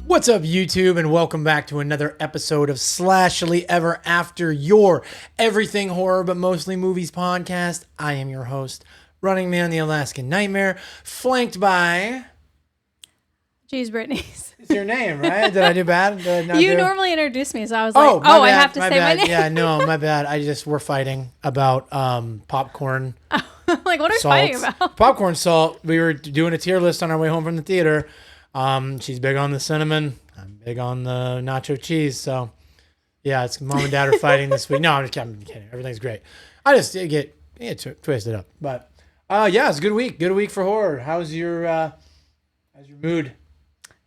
What's up, YouTube, and welcome back to another episode of Slashily Ever After, your everything horror but mostly movies podcast. I am your host, RunningMan, the Alaskan Nightmare, flanked by... Jeez, Brittany's. It's your name, right? Did I do bad? Did I not You do? normally introduce me, so I was like, my I bad, have to say bad. my name. Yeah, no, my bad. We're fighting about popcorn. Like, what are we Salt. fighting about? Popcorn salt. We were doing a tier list on our way home from the theater. She's big on the cinnamon. I'm big on the nacho cheese. So, yeah, it's mom and dad are fighting this week. No, I'm just kidding. Everything's great. I just get twisted up. But, yeah, it's a good week. Good week for horror. How's your mood?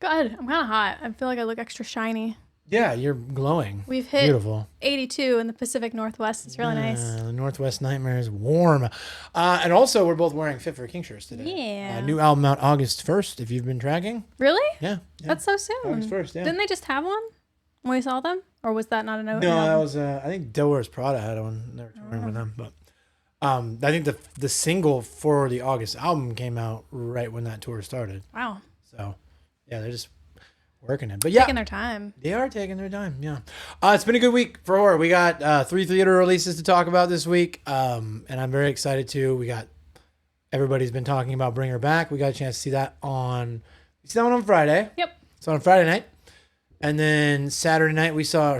Good. I'm kind of hot. I feel like I look extra shiny. Yeah, you're glowing. We've hit beautiful 82 in the Pacific Northwest. It's really nice. The Northwest Nightmare is warm. And also, we're both wearing Fit for a King shirts today. Yeah. New album out August 1st, if you've been tracking. Really? Yeah. That's so soon. August 1st, yeah. Didn't they just have one when we saw them? Or was that not a note? No, that was, I think Del Wears Prada had one. Never touring with them. But I think the single for the August album came out right when that tour started. Wow. So, yeah, they're just working it. But yeah. Taking their time. They are taking their time, yeah. It's been a good week for horror. We got 3 theater releases to talk about this week, and I'm very excited too. Everybody's been talking about Bring Her Back. We got a chance to see that on Friday. Yep. So on Friday night. And then Saturday matinee, we saw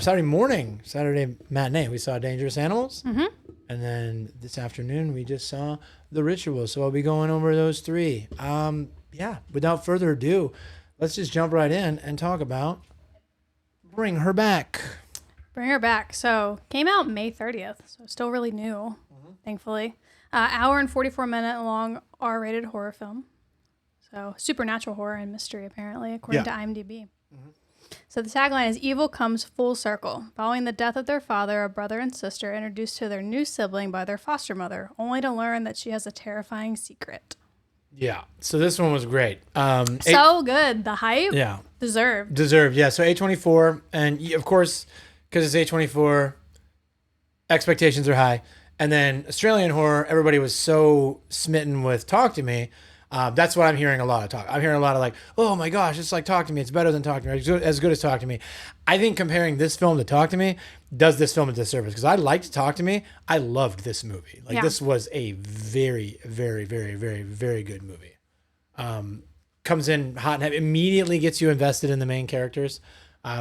Dangerous Animals. Mm-hmm. And then this afternoon, we just saw The Ritual. So I'll be going over those 3. Yeah, without further ado, let's just jump right in and talk about Bring Her Back. Bring Her Back. So came out May 30th. So still really new, thankfully. Hour and 44-minute long R-rated horror film. So supernatural horror and mystery, apparently, according to IMDb. Mm-hmm. So the tagline is, evil comes full circle. Following the death of their father, a brother and sister are introduced to their new sibling by their foster mother, only to learn that she has a terrifying secret. Yeah. So this one was great. So good. The hype? Yeah. Deserved. Yeah. So A24, and of course, because it's A24, expectations are high. And then Australian horror, everybody was so smitten with Talk to Me. That's what I'm hearing a lot of talk. I'm hearing a lot of like, oh my gosh, it's like Talk to Me. It's better than Talk to Me. As good as Talk to Me. I think comparing this film to Talk to Me does this film a disservice, because I liked Talk to Me. I loved this movie. This was a very, very, very, very, very good movie. Comes in hot and heavy, immediately gets you invested in the main characters,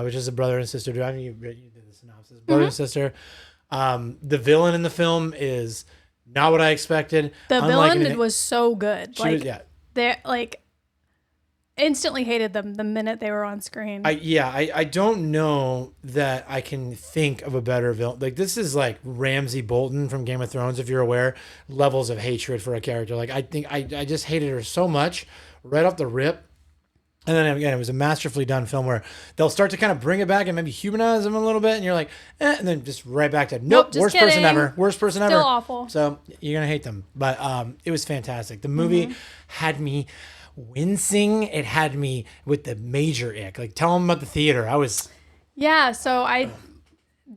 which is a brother and sister. I mean, you did the synopsis. Brother and sister. The villain in the film is not what I expected. The villain was so good. They instantly hated them the minute they were on screen. I don't know that I can think of a better villain. Like, this is like Ramsay Bolton from Game of Thrones, if you're aware, levels of hatred for a character. Like, I think I just hated her so much right off the rip. And then again, it was a masterfully done film where they'll start to kind of bring it back and maybe humanize him a little bit, and you're like, and then just right back to worst person ever. Still awful. So you're gonna hate them, but it was fantastic. The movie had me wincing. It had me with the major ick. Like, tell them about the theater. So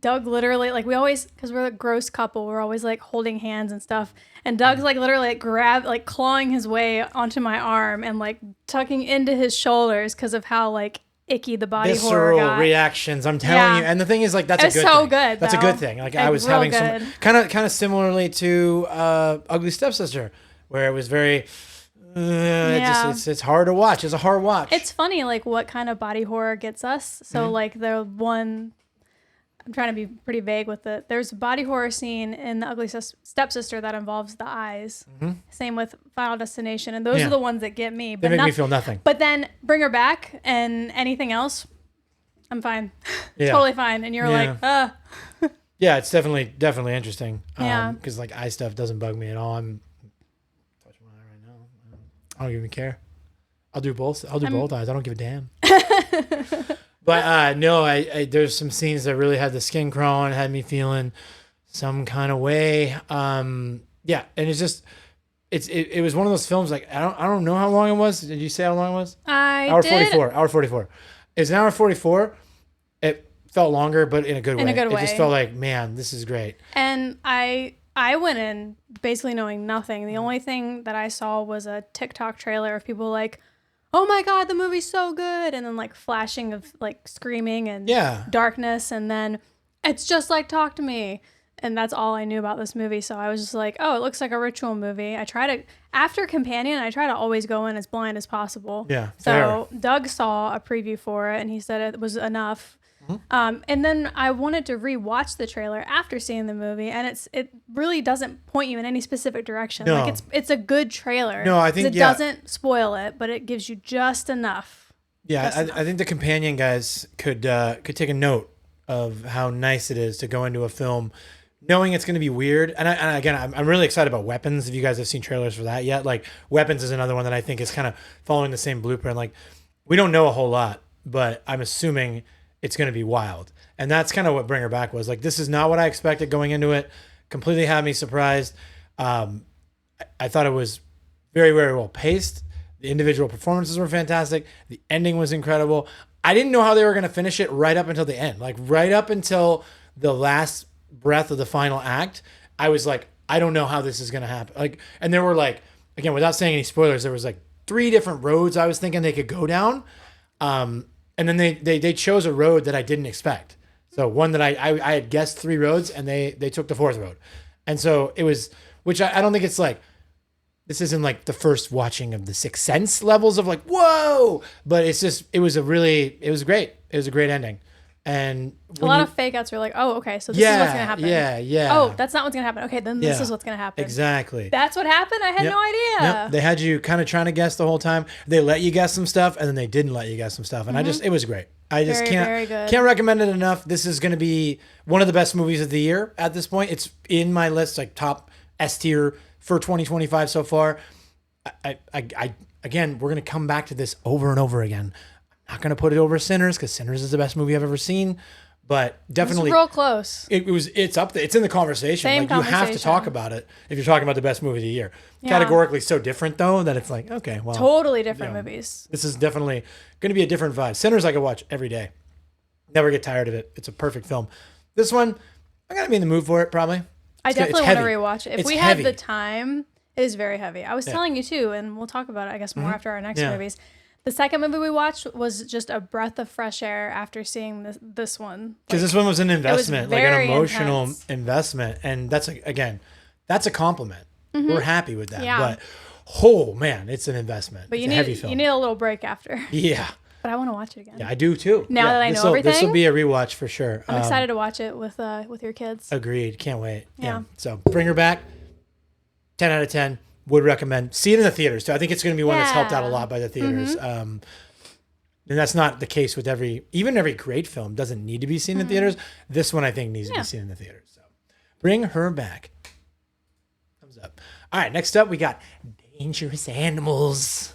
Doug literally, like, we always, because we're a gross couple, we're always like holding hands and stuff. And Doug's like literally like clawing his way onto my arm and like tucking into his shoulders because of how like icky the body horror got. Reactions, I'm telling you. And the thing is, like, that's a good thing. So good. That's a good thing. Like, I was having some kind of similarly to Ugly Stepsister, where it was very. It's hard to watch. It's a hard watch. It's funny, like, what kind of body horror gets us. So like the one. I'm trying to be pretty vague with it. There's a body horror scene in The Ugly Stepsister that involves the eyes. Mm-hmm. Same with Final Destination. And those are the ones that get me. They make me feel nothing. But then Bring Her Back and anything else, I'm fine. Totally fine. And you're like, Yeah, it's definitely interesting. Yeah. Because, like, eye stuff doesn't bug me at all. I'm touching my eye right now. I don't even care. I'll do both eyes. I don't give a damn. But no, I there's some scenes that really had the skin crawling, had me feeling some kind of way. And it's just it was one of those films, like, I don't know how long it was. Did you say how long it was? I did. Hour 44. It's an hour 44. It felt longer, but in a good way. It just felt like, man, this is great. And I went in basically knowing nothing. The only thing that I saw was a TikTok trailer of people like, oh my God, the movie's so good. And then like flashing of like screaming and darkness. And then it's just like Talk to Me. And that's all I knew about this movie. So I was just like, oh, it looks like a ritual movie. After Companion, I try to always go in as blind as possible. Yeah. So Doug saw a preview for it and he said it was enough. And then I wanted to rewatch the trailer after seeing the movie, and it really doesn't point you in any specific direction. No. Like it's a good trailer. No, I think it doesn't spoil it, but it gives you just enough. Yeah, I think the Companion guys could take a note of how nice it is to go into a film knowing it's going to be weird. And again, I'm really excited about Weapons. If you guys have seen trailers for that yet, like Weapons is another one that I think is kind of following the same blueprint. Like we don't know a whole lot, but I'm assuming it's going to be wild. And that's kind of what Bring Her Back was. Like, this is not what I expected going into it. Completely had me surprised. I thought it was very, very well paced. The individual performances were fantastic. The ending was incredible. I didn't know how they were going to finish it right up until the end. Like, right up until the last breath of the final act, I was like, I don't know how this is going to happen. Like, and there were like, again, without saying any spoilers, there was like 3 different roads I was thinking they could go down. And then they chose a road that I didn't expect. So one that I had guessed 3 roads, and they took the 4th road. And so it was, which I don't think it's like, this isn't like the first watching of the Sixth Sense levels of like, whoa, but it's just, it was great. It was a great ending. And a lot of fake outs were like, oh, okay, so this is what's going to happen. Yeah. Oh, that's not what's going to happen. Okay, then this is what's going to happen. Exactly. That's what happened? I had no idea. Yep. They had you kind of trying to guess the whole time. They let you guess some stuff, and then they didn't let you guess some stuff. And it was great. I just can't recommend it enough. This is going to be one of the best movies of the year at this point. It's in my list, like top S tier for 2025 so far. I again, we're going to come back to this over and over again. Not going to put it over Sinners because Sinners is the best movie I've ever seen, but definitely it's real close. It's up there. It's in the conversation. Same conversation. You have to talk about it if you're talking about the best movie of the year. Yeah. Categorically so different though that it's like, okay, well, totally different movies. This is definitely going to be a different vibe. Sinners I could watch every day. Never get tired of it. It's a perfect film. This one, I got to be in the mood for it probably. I definitely want to rewatch it. If we had the time, it is very heavy. I was telling you too, and we'll talk about it, I guess, more after our next movies. The second movie we watched was just a breath of fresh air after seeing this one. Because this one was an investment, like an emotional investment. And that's a compliment. We're happy with that. Yeah. But, oh man, it's an investment. But it's a heavy film. You need a little break after. Yeah. But I want to watch it again. Yeah, I do too. Now that I know everything. This will be a rewatch for sure. I'm excited to watch it with your kids. Agreed. Can't wait. Yeah. So Bring Her Back. 10 out of 10. Would recommend. See it in the theaters too. I think it's going to be one that's helped out a lot by the theaters. And that's not the case with every great film doesn't need to be seen in theaters. This one I think needs to be seen in the theaters. So Bring Her Back. Thumbs up. All right, next up we got Dangerous Animals.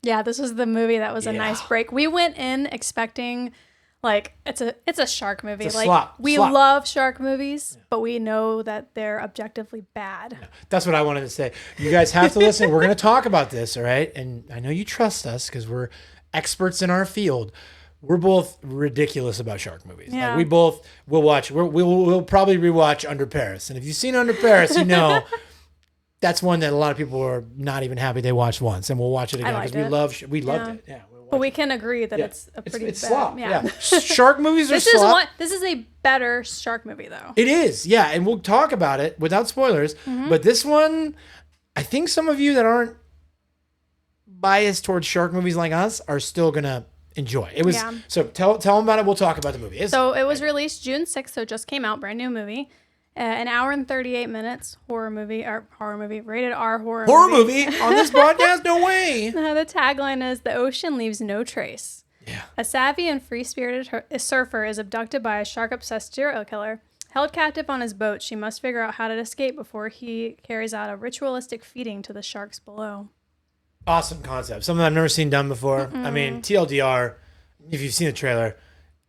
Yeah, this was the movie that was a nice break. We went in expecting like it's a shark movie. It's a like slop. We love shark movies, but we know that they're objectively bad. Yeah, that's what I wanted to say. You guys have to listen. We're going to talk about this, all right? And I know you trust us because we're experts in our field. We're both ridiculous about shark movies. Yeah. Like we both will watch. We'll probably rewatch Under Paris. And if you've seen Under Paris, you know that's one that a lot of people are not even happy they watched once, and we'll watch it again because we loved it. Yeah. But we can agree that it's a pretty it's bad. Slop. Yeah. Shark movies are slop. This is a better shark movie though. It is. Yeah, and we'll talk about it without spoilers. But this one, I think some of you that aren't biased towards shark movies like us are still going to enjoy. It was so tell them about it. We'll talk about the movie. It was released June 6th, so it just came out, brand new movie. An hour and 38 minutes, horror movie, rated R horror movie on this podcast? No way. The tagline is, "The ocean leaves no trace." Yeah. A savvy and free-spirited surfer is abducted by a shark-obsessed serial killer. Held captive on his boat, she must figure out how to escape before he carries out a ritualistic feeding to the sharks below. Awesome concept. Something I've never seen done before. I mean, TLDR, if you've seen the trailer,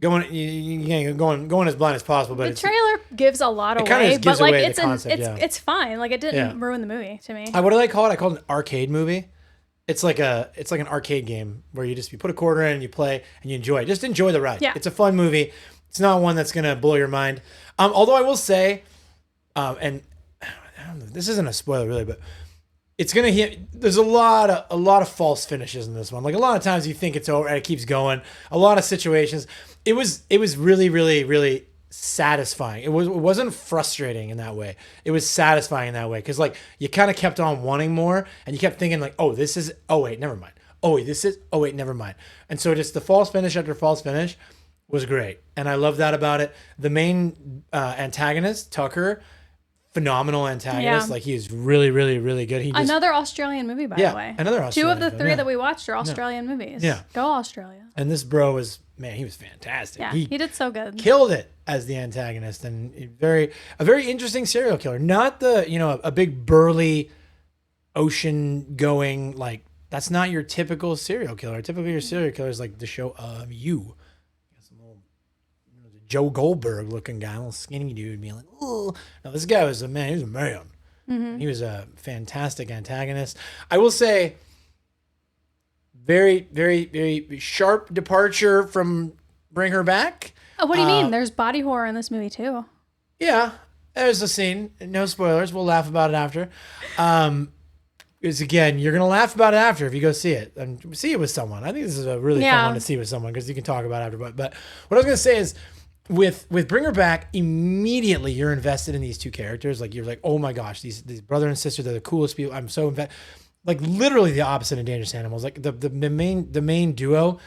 going as blind as possible. But the trailer gives a lot away, but like it's fine. Like it didn't ruin the movie to me. What do I call it? I call it an arcade movie. It's like an arcade game where you put a quarter in and you play and you enjoy it. Just enjoy the ride. Yeah. It's a fun movie. It's not one that's gonna blow your mind. Although I will say, and I don't know, this isn't a spoiler really, but it's gonna hit. There's a lot of false finishes in this one. Like a lot of times you think it's over and it keeps going. A lot of situations. It was really, really, really satisfying. It wasn't frustrating in that way. It was satisfying in that way because like you kind of kept on wanting more and you kept thinking like, oh, this is. Oh wait, never mind. Oh wait, this is. Oh wait, never mind. And so just the false finish after false finish was great, and I love that about it. The main antagonist, Tucker. Phenomenal antagonist. Yeah. Like he's really, really, really good. Another Australian movie, by the way. Another Australian. Two of the three that we watched are Australian movies. Yeah. Go Australia. And this bro was he was fantastic. Yeah, he did so good. Killed it as the antagonist and a very interesting serial killer. Not the a big burly ocean going like that's not your typical serial killer. Typically your serial killer is like the show You. Joe Goldberg looking guy, a little skinny dude, being like, "Oh." Now this guy was a man. He was a man. Mm-hmm. He was a fantastic antagonist. I will say, very, very, very sharp departure from Bring Her Back. Oh, what do you mean? There's body horror in this movie too. Yeah, there's a scene. No spoilers. We'll laugh about it after. Because again, you're gonna laugh about it after if you go see it and see it with someone. I think this is a really fun one to see with someone because you can talk about it after. But what I was gonna say is. With Bring Her Back, immediately you're invested in these two characters. Like you're like, oh my gosh, these brother and sister, they're the coolest people. I'm so invested. Like literally the opposite of Dangerous Animals. Like the main duo,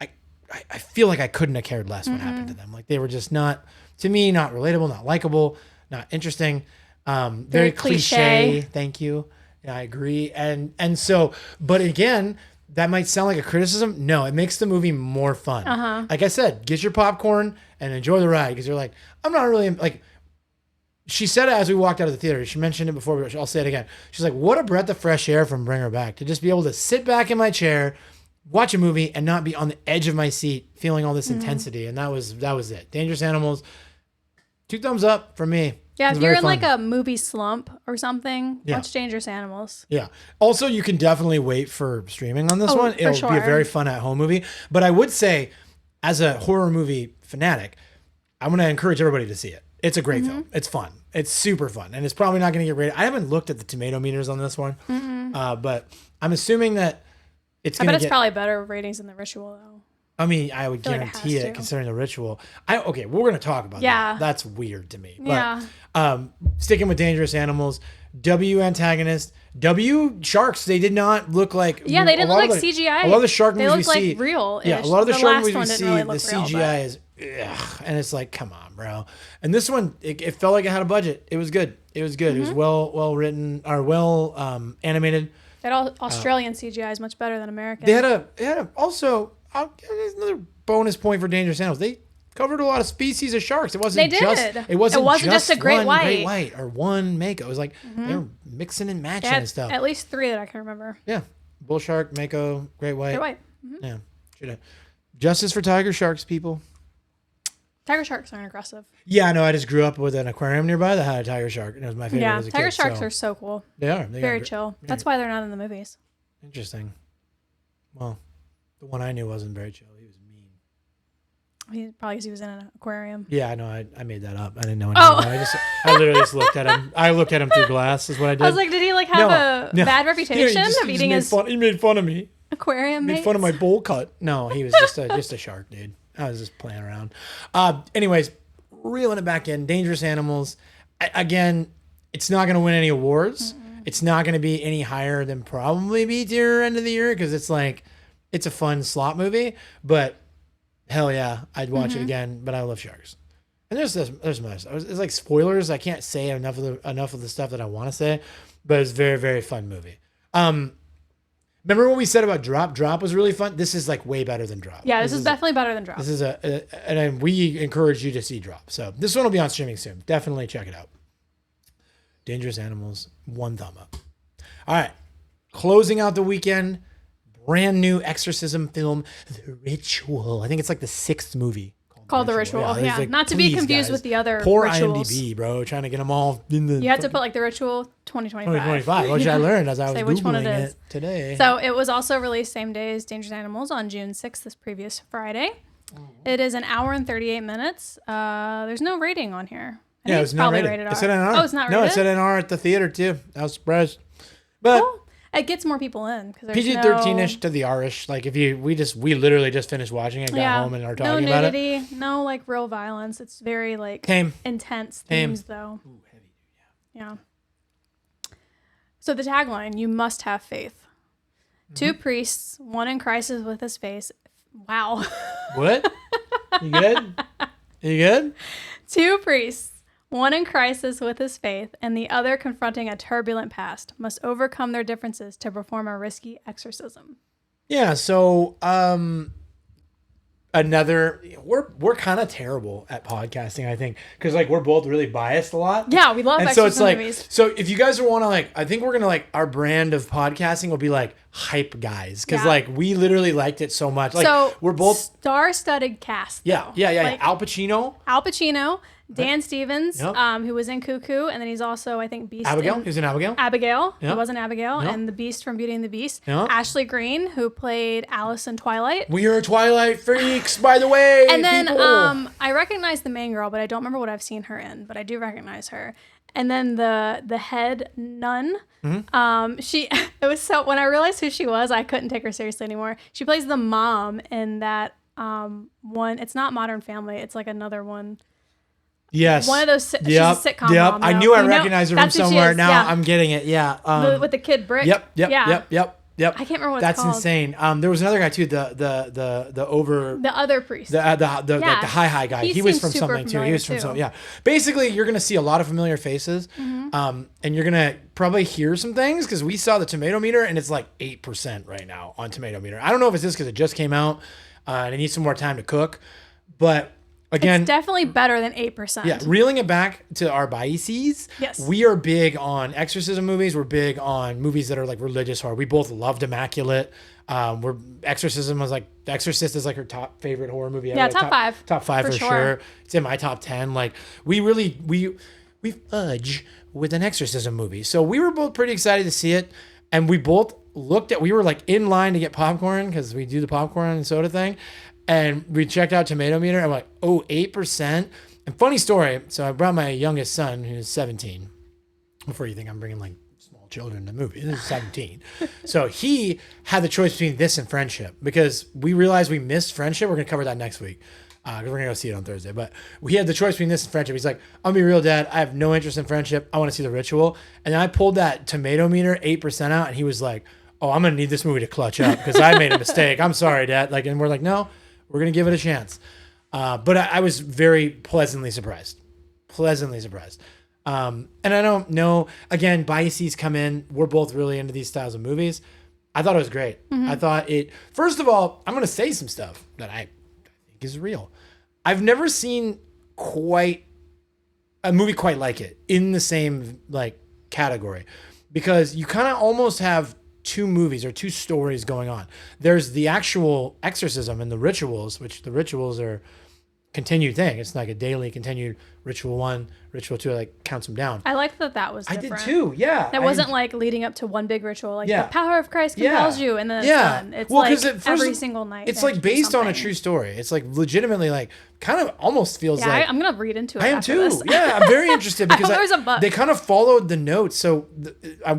I feel like I couldn't have cared less what happened to them. Like they were just not to me, not relatable, not likable, not interesting. Very cliche. Thank you. Yeah, I agree. And so, but again. That might sound like a criticism. No, it makes the movie more fun. Uh-huh. Like I said, get your popcorn and enjoy the ride because you're like, I'm not really like. She said it as we walked out of the theater. She mentioned it before, but I'll say it again. She's like, what a breath of fresh air from Bring Her Back to just be able to sit back in my chair, watch a movie, and not be on the edge of my seat feeling all this intensity. And that was it. Dangerous Animals, 2 thumbs up for me. Yeah, if you're in like a movie slump or something, watch Dangerous Animals. Yeah. Also, you can definitely wait for streaming on this one. It'll be a very fun at-home movie. But I would say, as a horror movie fanatic, I'm going to encourage everybody to see it. It's a great film. It's fun. It's super fun. And it's probably not going to get rated. I haven't looked at the tomato meters on this one. But I'm assuming that it's going to get... I bet it's probably better ratings than The Ritual, though. I mean, I would guarantee it considering The Ritual. Okay, we're going to talk about that. That's weird to me. But, sticking with Dangerous Animals, W antagonist, W sharks, they did not look like... Yeah, they didn't look like CGI. A lot of the shark movies we see... They look like real-ish. Yeah, a lot of the shark movies we see, really the CGI is... Ugh, and it's like, come on, bro. And this one, it felt like it had a budget. It was good. It was good. It was well written, or well animated. That Australian CGI is much better than American. They had a also... there's another bonus point for Dangerous Animals. They covered a lot of species of sharks. It wasn't It wasn't just a great white or one mako. It was like they were mixing and matching and stuff. At least 3 that I can remember. Yeah, bull shark, mako, great white. Great white. Mm-hmm. Yeah, should have. Justice for tiger sharks, people. Tiger sharks aren't aggressive. Yeah, I know. I just grew up with an aquarium nearby that had a tiger shark, and it was my favorite as a kid. Tiger sharks are so cool. They are. Very chill. That's why they're not in the movies. Interesting. Well. The one I knew wasn't very chill. He was mean. Probably because he was in an aquarium. Yeah, I know. I made that up. I didn't know anything. I literally just looked at him. I looked at him through glass is what I did. I was like, did he have a bad reputation of eating his he made fun of me. Aquarium He made fun of my bowl cut. No, he was just a shark, dude. I was just playing around. Anyways, reeling it back in. Dangerous Animals. Again, it's not going to win any awards. Mm-mm. It's not going to be any higher than probably B tier end of the year because it's like... It's a fun slot movie, but hell yeah, I'd watch it again. But I love sharks. And there's some other stuff. It's like spoilers. I can't say enough of the stuff that I want to say, but it's a very, very fun movie. Remember what we said about Drop? Drop was really fun. This is like way better than Drop. Yeah, this is definitely better than Drop. This is and we encourage you to see Drop. So this one will be on streaming soon. Definitely check it out. Dangerous Animals, 1 thumb up. All right, closing out the weekend. Brand new exorcism film, The Ritual. I think it's like the 6th movie called The Ritual. Yeah, like, not to be confused guys, with the other poor rituals. IMDb, bro, trying to get them all in the... You had to put like The Ritual 2025. 2025, which I learned as I was Googling it today. So it was also released same day as Dangerous Animals on June 6th, this previous Friday. It is an hour and 38 minutes. There's no rating on here. It was not rated. It said NR. Oh, it's not rated? No, it said NR at the theater too. I was surprised. But Cool. It gets more people in because PG-13ish to the R-ish. Like we literally just finished watching it, got home and are talking no about it. nudity, no like real violence. It's very like Tame. intense Tame. themes though. Ooh, heavy. Yeah. So the tagline: "You must have faith." 2 priests, one in crisis with his face. Wow. What? You good? You good? 2 priests, one in crisis with his faith, and the other confronting a turbulent past, must overcome their differences to perform a risky exorcism. Yeah. So, we're kind of terrible at podcasting, I think, because like we're both really biased a lot. Yeah, we love and so it's like, movies. so if you guys want to like, I think we're gonna like our brand of podcasting will be like hype guys, because like we literally liked it so much. Like So we're both star-studded cast. yeah. Like, Al Pacino, Dan Stevens, Yep. Who was in Cuckoo, and then he's also, I think, Beast. Abigail. Who's in Abigail? Abigail. Yep. He wasn't Abigail, Yep. and the Beast from Beauty and the Beast. Yep. Ashley Greene, who played Alice in Twilight. We are Twilight freaks, by the way. And then people. I recognize the main girl, but I don't remember what I've seen her in, but I do recognize her. And then the head nun, she it was so when I realized who she was, I couldn't take her seriously anymore. She plays the mom in that one. It's not Modern Family. It's like another one. Yes. One of those. She's a sitcom mom. I though. knew I You know? recognized her from That's who she somewhere. is, Now yeah. I'm getting it. Yeah. With the kid Brick. Yep. Yeah. Yep. I can't remember what That's it's called. insane. There was another guy too. The other priest. like the high guy. He was seems from super something too. He was from familiar, something. too. Yeah. Basically, you're gonna see a lot of familiar faces, and you're gonna probably hear some things because we saw the tomato meter and it's like 8% right now on tomato meter. I don't know if it's just because it just came out and it needs some more time to cook, but. Again, It's definitely better than 8%. yeah, reeling it back to our biases. Yes. We are big on exorcism movies. We're big on movies that are like religious horror. We both loved Immaculate. Exorcism was like The Exorcist is like her top favorite horror movie ever. Yeah, Like, top 5. Top 5 for sure. It's in my top 10. Like we fudge with an exorcism movie. So we were both pretty excited to see it. And we both we were like in line to get popcorn because we do the popcorn and soda thing. And we checked out tomato meter. I'm like, 8%. And funny story. So I brought my youngest son, who's 17. Before you think I'm bringing like small children to movies, this is 17. So he had the choice between this and Friendship because we realized we missed Friendship. We're gonna cover that next week because we're gonna go see it on Thursday. But we had the choice between this and Friendship. He's like, I'll be real, Dad. I have no interest in Friendship. I want to see The Ritual. And then I pulled that tomato meter 8% out, and he was like, oh, I'm gonna need this movie to clutch up because I made a mistake. I'm sorry, Dad. Like, and we're like, no. We're going to give it a chance. But I was very pleasantly surprised. And I don't know, again, biases come in. We're both really into these styles of movies. I thought it was great. I thought first of all, I'm going to say some stuff that I think is real. I've never seen a movie quite like it in the same like category because you kind of almost have 2 movies or 2 stories going on. There's the actual exorcism and the rituals, which the rituals are continued thing. It's like a daily continued ritual 1, ritual 2, like counts them down. I liked that was different. I did too, yeah. That wasn't like leading up to one big ritual. Like Yeah. the power of Christ compels you and then it's done. It's Well, like 'cause at first every single night. It's there's like based on a something. true story. It's like legitimately like kind of almost feels Yeah, like I'm going to read into it I am after too. this. Yeah, I'm very interested because hope there's a book. they kind of followed the notes. So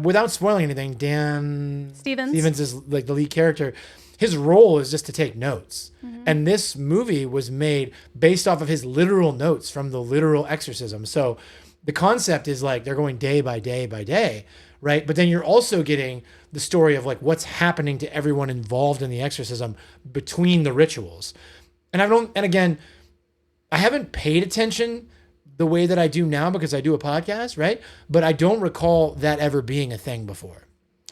without spoiling anything, Dan Stevens is like the lead character. His role is just to take notes. And this movie was made based off of his literal notes from the literal exorcism. So the concept is like they're going day by day by day, right? But then you're also getting the story of like what's happening to everyone involved in the exorcism between the rituals. And again, I haven't paid attention the way that I do now because I do a podcast, right? But I don't recall that ever being a thing before.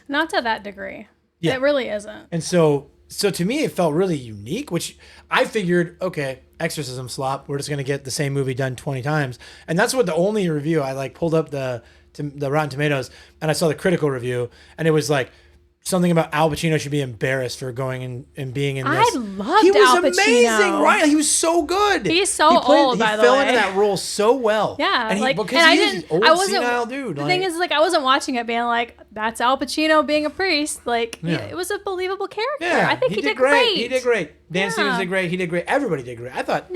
Not to that degree. Yeah. It really isn't. And so to me, it felt really unique, which I figured, okay, exorcism slop. We're just going to get the same movie done 20 times. And that's what the only review, I like pulled up the Rotten Tomatoes and I saw the critical review and it was like, something about Al Pacino should be embarrassed for going and being in this. I loved He was Al Pacino. amazing, right? He was so good. He's so old, by the He fell way. into that role so well. Yeah, and like, because and I he's didn't. an old, I wasn't. senile dude. The thing is, like, I wasn't watching it being like, "That's Al Pacino being a priest." Like, it was a believable character. yeah, I think he did great. great. He did great. Dan Stevens did great. He did great. Everybody did great. I thought.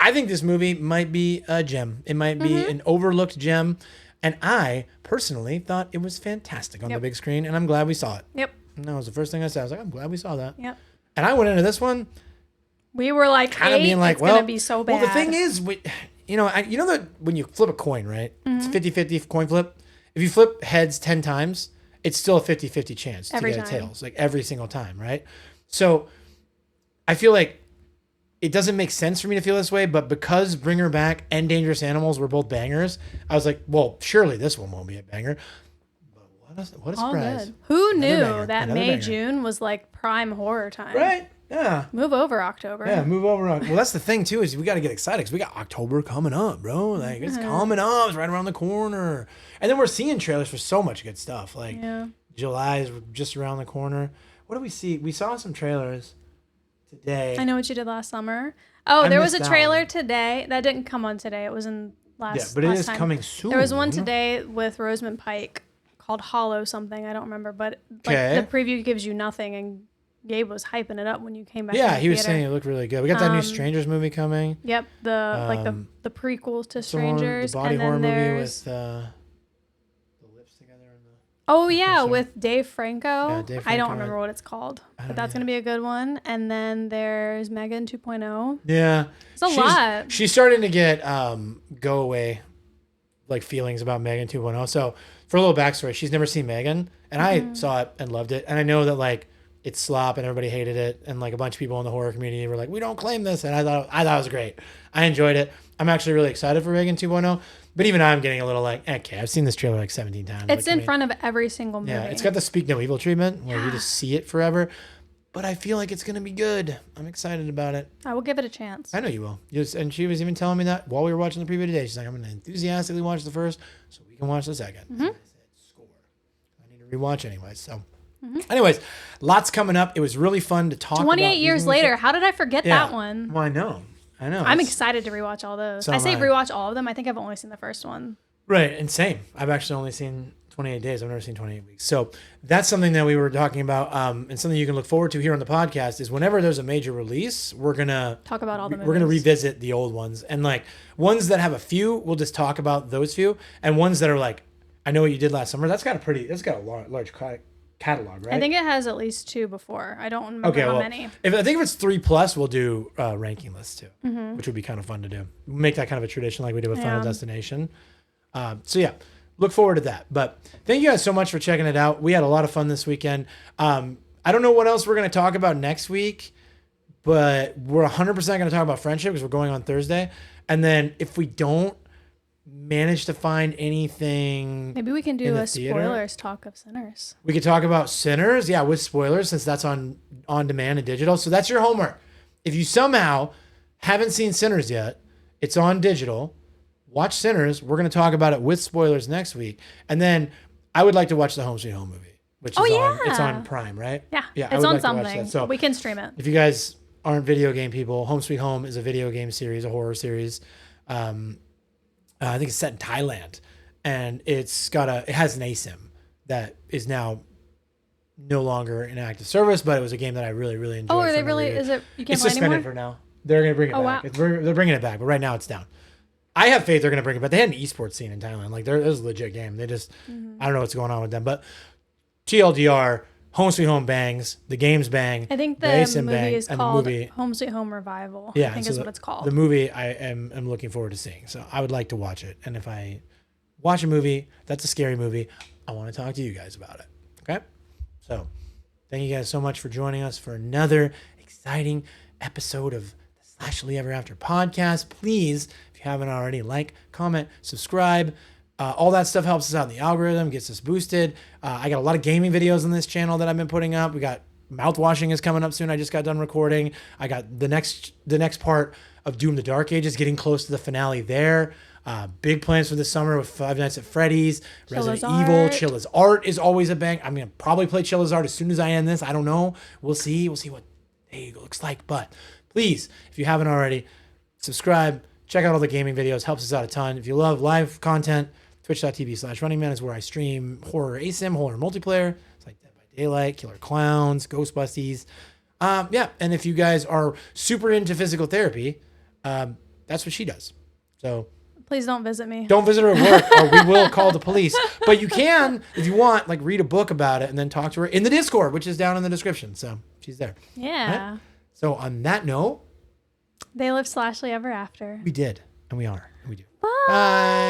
I think this movie might be a gem. It might be an overlooked gem. And I personally thought it was fantastic on the big screen, and I'm glad we saw it. Yep. And that was the first thing I said. I was like, I'm glad we saw that. Yep. And I went into this one We were like, kind of being like, it's well, gonna be so bad. Well, the thing is, you know that when you flip a coin, right? It's 50-50 coin flip. If you flip heads 10 times, it's still a 50-50 chance to get a tails, like every single time, right? So I feel like it doesn't make sense for me to feel this way, but because Bring Her Back and Dangerous Animals were both bangers, I was like, well, surely this one won't be a banger. But what a surprise. Good. Who knew banger. that Another May, banger. June was like prime horror time? Right? Yeah. Move over, October. Yeah, move over. Well, that's the thing, too, is we got to get excited because we got October coming up, bro. Like, it's coming up. It's right around the corner. And then we're seeing trailers for so much good stuff. Like, July is just around the corner. What do we see? We saw some trailers today. I Know What You Did Last Summer. Oh, there was a missed that trailer one. today. That didn't come on today. It was in last Yeah, but it last is time. coming soon. There was one today with Rosamund Pike called Hollow something. I don't remember. But like, Okay. the preview gives you nothing. And Gabe was hyping it up when you came back. Yeah, in he the was theater. saying it looked really good. We got that new Strangers movie coming. Yep, the prequels to Strangers, The body and horror then movie there's with the lips together. oh yeah, Sure. with Dave Franco. Yeah, Dave I Franco, don't remember what it's called, but that's gonna be a good one. And then there's Megan 2.0. Yeah. It's a lot. She's starting to get go away like feelings about Megan 2.0. So for a little backstory, she's never seen Megan, and I saw it and loved it. And I know that like it's slop and everybody hated it, and like a bunch of people in the horror community were like, we don't claim this, and I thought it was great. I enjoyed it. I'm actually really excited for Megan 2.0, but even I'm getting a little like, okay, I've seen this trailer like 17 times. It's like, in front of every single movie. Yeah, it's got the Speak No Evil treatment where you just see it forever. But I feel like it's gonna be good. I'm excited about it. I will give it a chance. I know you will. And she was even telling me that while we were watching the preview today. She's like, I'm gonna enthusiastically watch the first so we can watch the second. And I said, score. I need to rewatch anyway. So, anyways, lots coming up. It was really fun to talk. 28 years later, how did I forget that one? Well, I know. I'm excited to rewatch all those. So I say am I. rewatch all of them. I think I've only seen the first one. Right, and same. I've actually only seen 28 days. I've never seen 28 weeks. So that's something that we were talking about, and something you can look forward to here on the podcast is whenever there's a major release, we're gonna Talk about all the movies. We're gonna revisit the old ones, and like ones that have a few, we'll just talk about those few, and ones that are like, I Know What You Did Last Summer. That's got a large catalog, right? I think it has at least 2 before. I don't remember how many. I think if it's 3+, we'll do ranking lists too, which would be kind of fun to do. Make that kind of a tradition like we did with Final Destination. So yeah, look forward to that. But thank you guys so much for checking it out. We had a lot of fun this weekend. I don't know what else we're going to talk about next week, but we're 100% going to talk about friendship because we're going on Thursday. And then if we don't manage to find anything, Maybe we can in do the a theater? spoilers talk of Sinners. we could talk about Sinners. Yeah, with spoilers since that's on demand and digital. So that's your homework. If you somehow haven't seen Sinners yet, it's on digital. Watch Sinners. We're going to talk about it with spoilers next week. And then I would like to watch the Home Sweet Home movie, which is it's on Prime, right? Yeah, I it's would on like to watch something. that. So we can stream it. if you guys aren't video game people, Home Sweet Home is a video game series, a horror series. I think it's set in Thailand, and it has an ASIM that is now no longer in active service, but it was a game that I really, really enjoyed. Oh, are they from the really? review. Is it? You can't It's play suspended anymore? for now. They're going to bring it back. Wow. They're bringing it back, but right now it's down. I have faith they're going to bring it back. They had an esports scene in Thailand. Like, there's a legit game. They just, I don't know what's going on with them. But TLDR, Home Sweet Home bangs. The games bang. I think the ASIM movie bang, is and called the movie, Home Sweet Home Revival. yeah, I think so is what it's called. The movie I am looking forward to seeing. So I would like to watch it. And if I watch a movie that's a scary movie, I want to talk to you guys about it. Okay? So thank you guys so much for joining us for another exciting episode of the Slashily Ever After podcast. Please, if you haven't already, like, comment, subscribe. All that stuff helps us out in the algorithm, gets us boosted. I got a lot of gaming videos on this channel that I've been putting up. We got mouthwashing is coming up soon. I just got done recording. I got the next part of Doom the Dark Ages, getting close to the finale there. Big plans for this summer with Five Nights at Freddy's, Resident Chilla's Evil, Art. Chilla's Art is always a bang. I'm going to probably play Chilla's Art as soon as I end this. I don't know. We'll see. We'll see what day looks like. But please, if you haven't already, subscribe. Check out all the gaming videos. Helps us out a ton. If you love live content, twitch.tv/RunningMan is where I stream horror ASIM, horror multiplayer. It's like Dead by Daylight, Killer Clowns, Ghostbusties. Yeah, and if you guys are super into physical therapy, that's what she does. So Please don't visit me. Don't visit her at work or we will call the police. But you can, if you want, like read a book about it and then talk to her in the Discord, which is down in the description. So she's there. Yeah. Right? So on that note, They live Slashily ever after. we did and we are and we do. Bye. Bye.